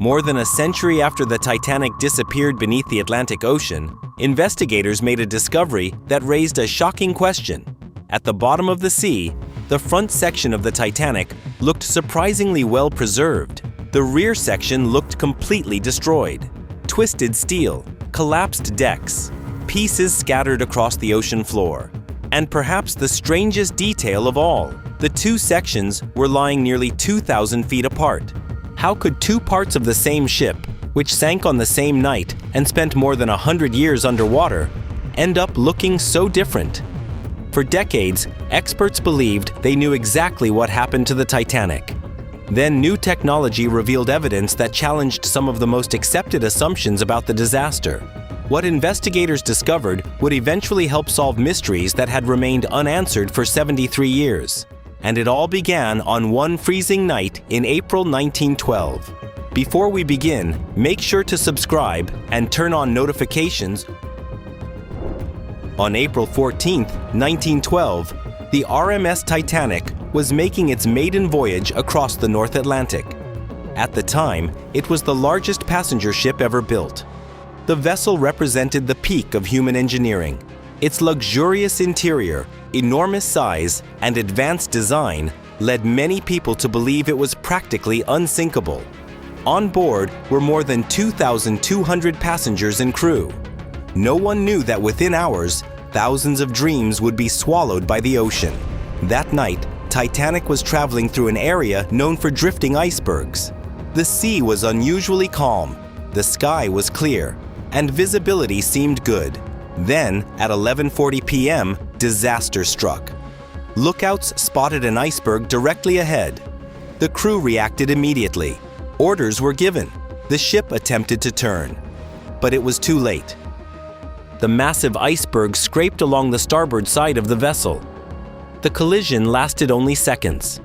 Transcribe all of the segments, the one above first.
More than a century after the Titanic disappeared beneath the Atlantic Ocean, investigators made a discovery that raised a shocking question. At the bottom of the sea, the front section of the Titanic looked surprisingly well preserved. The rear section looked completely destroyed. Twisted steel, collapsed decks, pieces scattered across the ocean floor. And perhaps the strangest detail of all, the two sections were lying nearly 2,000 feet apart. How could two parts of the same ship, which sank on the same night and spent more than 100 years underwater, end up looking so different? For decades, experts believed they knew exactly what happened to the Titanic. Then new technology revealed evidence that challenged some of the most accepted assumptions about the disaster. What investigators discovered would eventually help solve mysteries that had remained unanswered for 73 years. And it all began on one freezing night in April 1912. Before we begin, make sure to subscribe and turn on notifications. On April 14, 1912, the RMS Titanic was making its maiden voyage across the North Atlantic. At the time, it was the largest passenger ship ever built. The vessel represented the peak of human engineering. Its luxurious interior, enormous size, and advanced design led many people to believe it was practically unsinkable. On board were more than 2,200 passengers and crew. No one knew that within hours, thousands of dreams would be swallowed by the ocean. That night, Titanic was traveling through an area known for drifting icebergs. The sea was unusually calm, the sky was clear, and visibility seemed good. Then, at 11:40 p.m., disaster struck. Lookouts spotted an iceberg directly ahead. The crew reacted immediately. Orders were given. The ship attempted to turn, but it was too late. The massive iceberg scraped along the starboard side of the vessel. The collision lasted only seconds.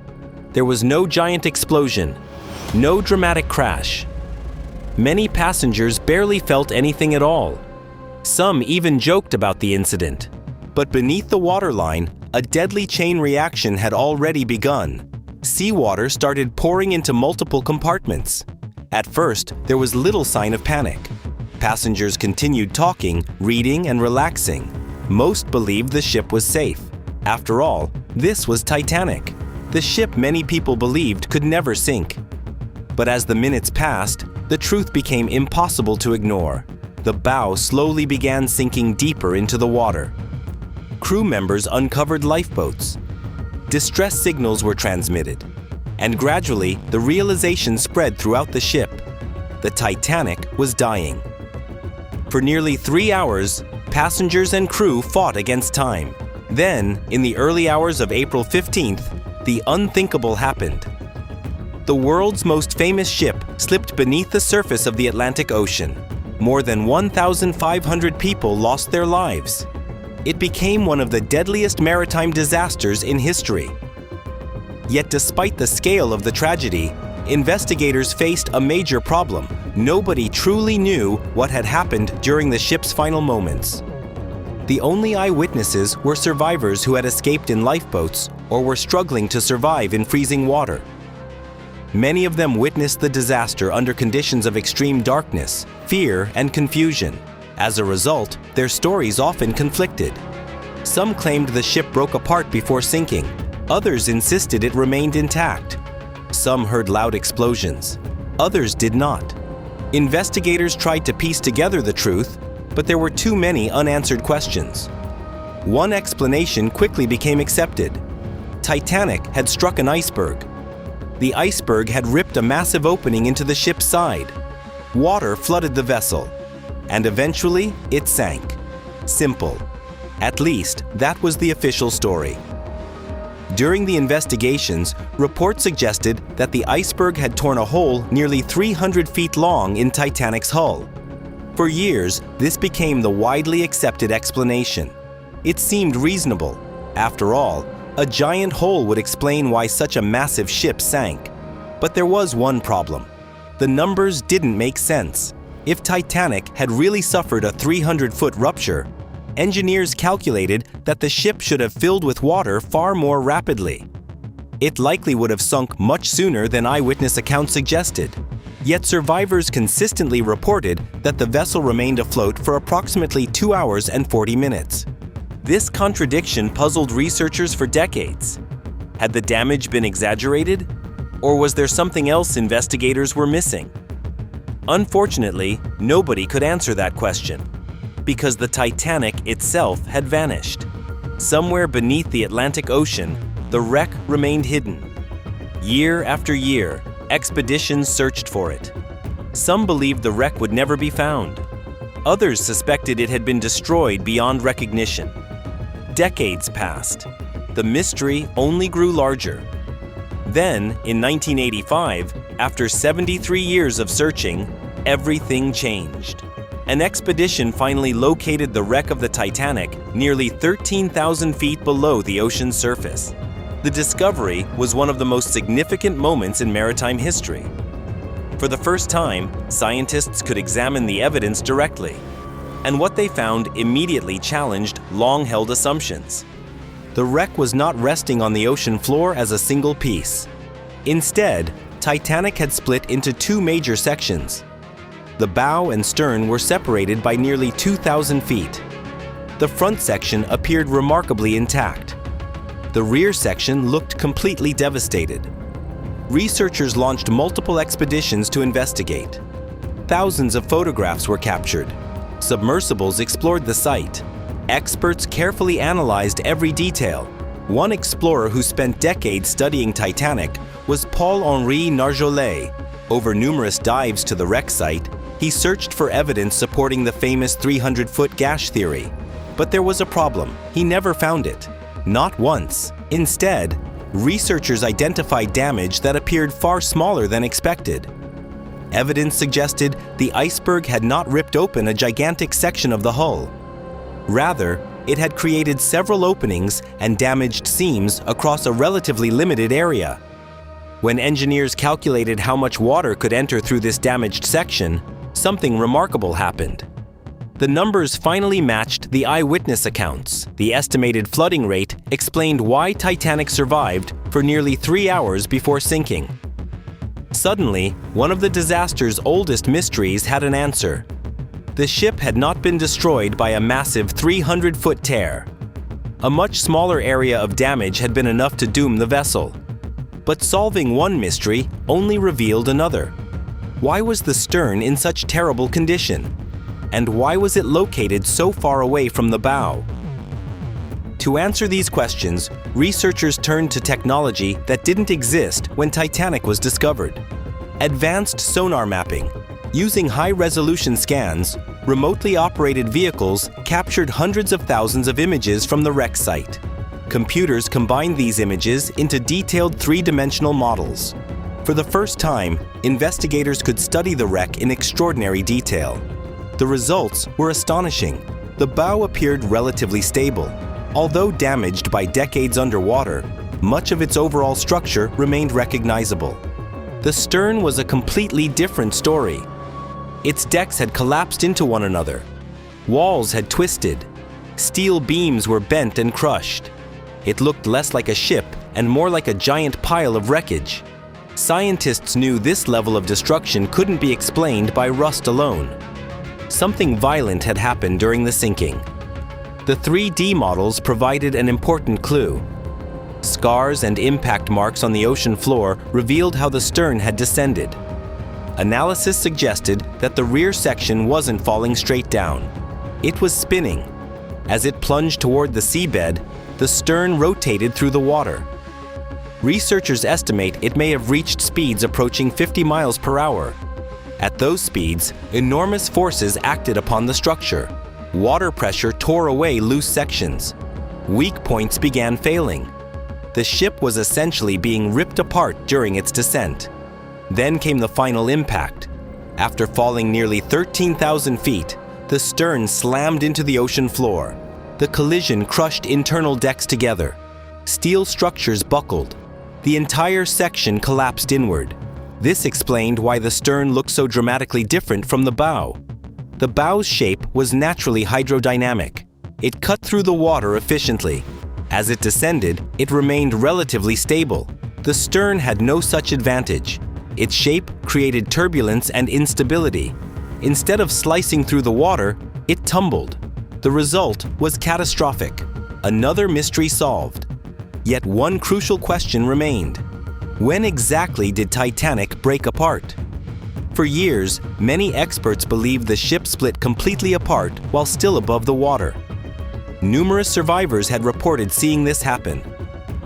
There was no giant explosion, no dramatic crash. Many passengers barely felt anything at all. Some even joked about the incident. But beneath the waterline, a deadly chain reaction had already begun. Seawater started pouring into multiple compartments. At first, there was little sign of panic. Passengers continued talking, reading, and relaxing. Most believed the ship was safe. After all, this was Titanic, the ship many people believed could never sink. But as the minutes passed, the truth became impossible to ignore. The bow slowly began sinking deeper into the water. Crew members uncovered lifeboats. Distress signals were transmitted. And gradually, the realization spread throughout the ship. The Titanic was dying. For nearly 3 hours, passengers and crew fought against time. Then, in the early hours of April 15th, the unthinkable happened. The world's most famous ship slipped beneath the surface of the Atlantic Ocean. More than 1,500 people lost their lives. It became one of the deadliest maritime disasters in history. Yet despite the scale of the tragedy, investigators faced a major problem. Nobody truly knew what had happened during the ship's final moments. The only eyewitnesses were survivors who had escaped in lifeboats or were struggling to survive in freezing water. Many of them witnessed the disaster under conditions of extreme darkness, fear, and confusion. As a result, their stories often conflicted. Some claimed the ship broke apart before sinking. Others insisted it remained intact. Some heard loud explosions. Others did not. Investigators tried to piece together the truth, but there were too many unanswered questions. One explanation quickly became accepted. Titanic had struck an iceberg. The iceberg had ripped a massive opening into the ship's side. Water flooded the vessel, and eventually it sank. Simple. At least, that was the official story. During the investigations, reports suggested that the iceberg had torn a hole nearly 300 feet long in Titanic's hull. For years, this became the widely accepted explanation. It seemed reasonable. After all, a giant hole would explain why such a massive ship sank. But there was one problem. The numbers didn't make sense. If Titanic had really suffered a 300-foot rupture, engineers calculated that the ship should have filled with water far more rapidly. It likely would have sunk much sooner than eyewitness accounts suggested. Yet survivors consistently reported that the vessel remained afloat for approximately 2 hours and 40 minutes. This contradiction puzzled researchers for decades. Had the damage been exaggerated? Or was there something else investigators were missing? Unfortunately, nobody could answer that question, because the Titanic itself had vanished. Somewhere beneath the Atlantic Ocean, the wreck remained hidden. Year after year, expeditions searched for it. Some believed the wreck would never be found. Others suspected it had been destroyed beyond recognition. Decades passed. The mystery only grew larger. Then, in 1985, after 73 years of searching, everything changed. An expedition finally located the wreck of the Titanic nearly 13,000 feet below the ocean's surface. The discovery was one of the most significant moments in maritime history. For the first time, scientists could examine the evidence directly, and what they found immediately challenged long-held assumptions. The wreck was not resting on the ocean floor as a single piece. Instead, Titanic had split into two major sections. The bow and stern were separated by nearly 2,000 feet. The front section appeared remarkably intact. The rear section looked completely devastated. Researchers launched multiple expeditions to investigate. Thousands of photographs were captured. Submersibles explored the site. Experts carefully analyzed every detail. One explorer who spent decades studying Titanic was Paul-Henri Nargeolet. Over numerous dives to the wreck site, he searched for evidence supporting the famous 300-foot gash theory. But there was a problem. He never found it. Not once. Instead, researchers identified damage that appeared far smaller than expected. Evidence suggested the iceberg had not ripped open a gigantic section of the hull. Rather, it had created several openings and damaged seams across a relatively limited area. When engineers calculated how much water could enter through this damaged section, something remarkable happened. The numbers finally matched the eyewitness accounts. The estimated flooding rate explained why Titanic survived for nearly 3 hours before sinking. Suddenly, one of the disaster's oldest mysteries had an answer. The ship had not been destroyed by a massive 300-foot tear. A much smaller area of damage had been enough to doom the vessel. But solving one mystery only revealed another. Why was the stern in such terrible condition? And why was it located so far away from the bow? To answer these questions, researchers turned to technology that didn't exist when Titanic was discovered. Advanced sonar mapping. Using high-resolution scans, remotely operated vehicles captured hundreds of thousands of images from the wreck site. Computers combined these images into detailed three-dimensional models. For the first time, investigators could study the wreck in extraordinary detail. The results were astonishing. The bow appeared relatively stable. Although damaged by decades underwater, much of its overall structure remained recognizable. The stern was a completely different story. Its decks had collapsed into one another. Walls had twisted. Steel beams were bent and crushed. It looked less like a ship and more like a giant pile of wreckage. Scientists knew this level of destruction couldn't be explained by rust alone. Something violent had happened during the sinking. The 3D models provided an important clue. Scars and impact marks on the ocean floor revealed how the stern had descended. Analysis suggested that the rear section wasn't falling straight down. It was spinning. As it plunged toward the seabed, the stern rotated through the water. Researchers estimate it may have reached speeds approaching 50 miles per hour. At those speeds, enormous forces acted upon the structure. Water pressure tore away loose sections. Weak points began failing. The ship was essentially being ripped apart during its descent. Then came the final impact. After falling nearly 13,000 feet, the stern slammed into the ocean floor. The collision crushed internal decks together. Steel structures buckled. The entire section collapsed inward. This explained why the stern looked so dramatically different from the bow. The bow's shape was naturally hydrodynamic. It cut through the water efficiently. As it descended, it remained relatively stable. The stern had no such advantage. Its shape created turbulence and instability. Instead of slicing through the water, it tumbled. The result was catastrophic. Another mystery solved. Yet one crucial question remained. When exactly did Titanic break apart? For years, many experts believed the ship split completely apart while still above the water. Numerous survivors had reported seeing this happen.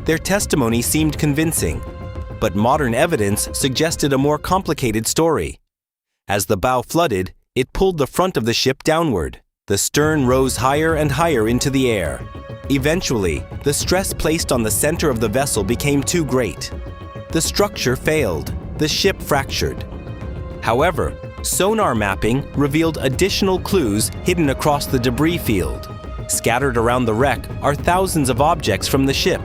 Their testimony seemed convincing, but modern evidence suggested a more complicated story. As the bow flooded, it pulled the front of the ship downward. The stern rose higher and higher into the air. Eventually, the stress placed on the center of the vessel became too great. The structure failed. The ship fractured. However, sonar mapping revealed additional clues hidden across the debris field. Scattered around the wreck are thousands of objects from the ship.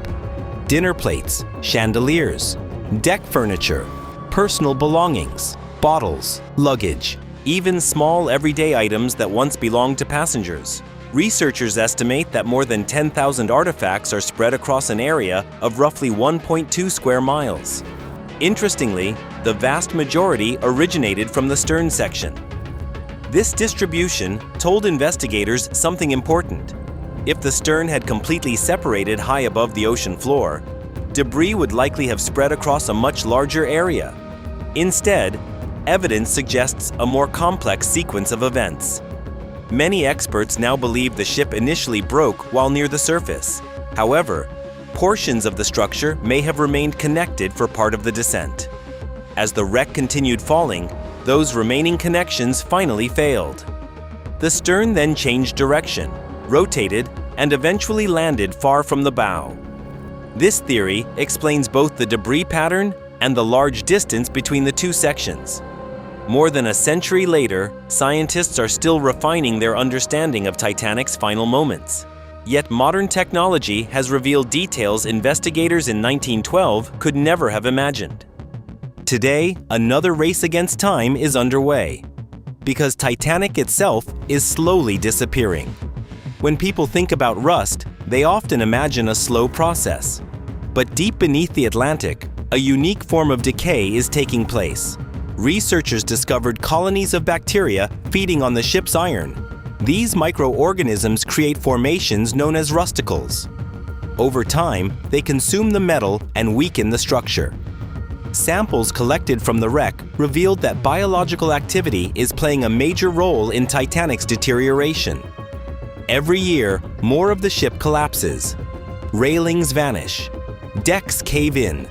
Dinner plates, chandeliers, deck furniture, personal belongings, bottles, luggage, even small everyday items that once belonged to passengers. Researchers estimate that more than 10,000 artifacts are spread across an area of roughly 1.2 square miles. Interestingly, the vast majority originated from the stern section. This distribution told investigators something important. If the stern had completely separated high above the ocean floor, debris would likely have spread across a much larger area. Instead, evidence suggests a more complex sequence of events. Many experts now believe the ship initially broke while near the surface. However, portions of the structure may have remained connected for part of the descent. As the wreck continued falling, those remaining connections finally failed. The stern then changed direction, rotated, and eventually landed far from the bow. This theory explains both the debris pattern and the large distance between the two sections. More than a century later, scientists are still refining their understanding of Titanic's final moments. Yet modern technology has revealed details investigators in 1912 could never have imagined. Today, another race against time is underway, because Titanic itself is slowly disappearing. When people think about rust, they often imagine a slow process. But deep beneath the Atlantic, a unique form of decay is taking place. Researchers discovered colonies of bacteria feeding on the ship's iron. These microorganisms create formations known as rusticles. Over time, they consume the metal and weaken the structure. Samples collected from the wreck revealed that biological activity is playing a major role in Titanic's deterioration. Every year, more of the ship collapses. Railings vanish. Decks cave in.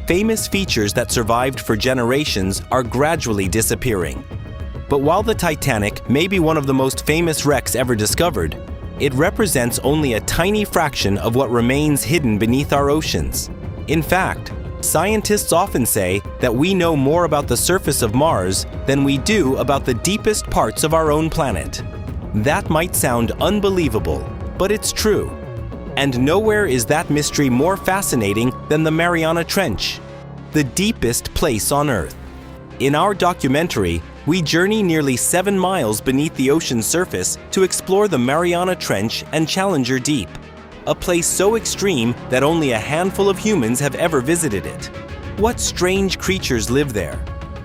Famous features that survived for generations are gradually disappearing. But while the Titanic may be one of the most famous wrecks ever discovered, it represents only a tiny fraction of what remains hidden beneath our oceans. In fact, scientists often say that we know more about the surface of Mars than we do about the deepest parts of our own planet. That might sound unbelievable, but it's true. And nowhere is that mystery more fascinating than the Mariana Trench, the deepest place on Earth. In our documentary, we journey nearly 7 miles beneath the ocean's surface to explore the Mariana Trench and Challenger Deep, a place so extreme that only a handful of humans have ever visited it. What strange creatures live there?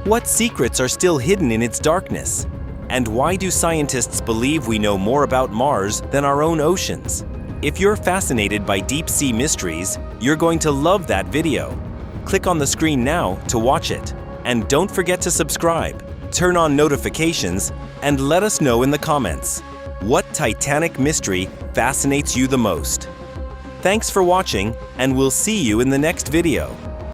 What secrets are still hidden in its darkness? And why do scientists believe we know more about Mars than our own oceans? If you're fascinated by deep-sea mysteries, you're going to love that video. Click on the screen now to watch it. And don't forget to subscribe, turn on notifications, and let us know in the comments what Titanic mystery fascinates you the most. Thanks for watching, and we'll see you in the next video.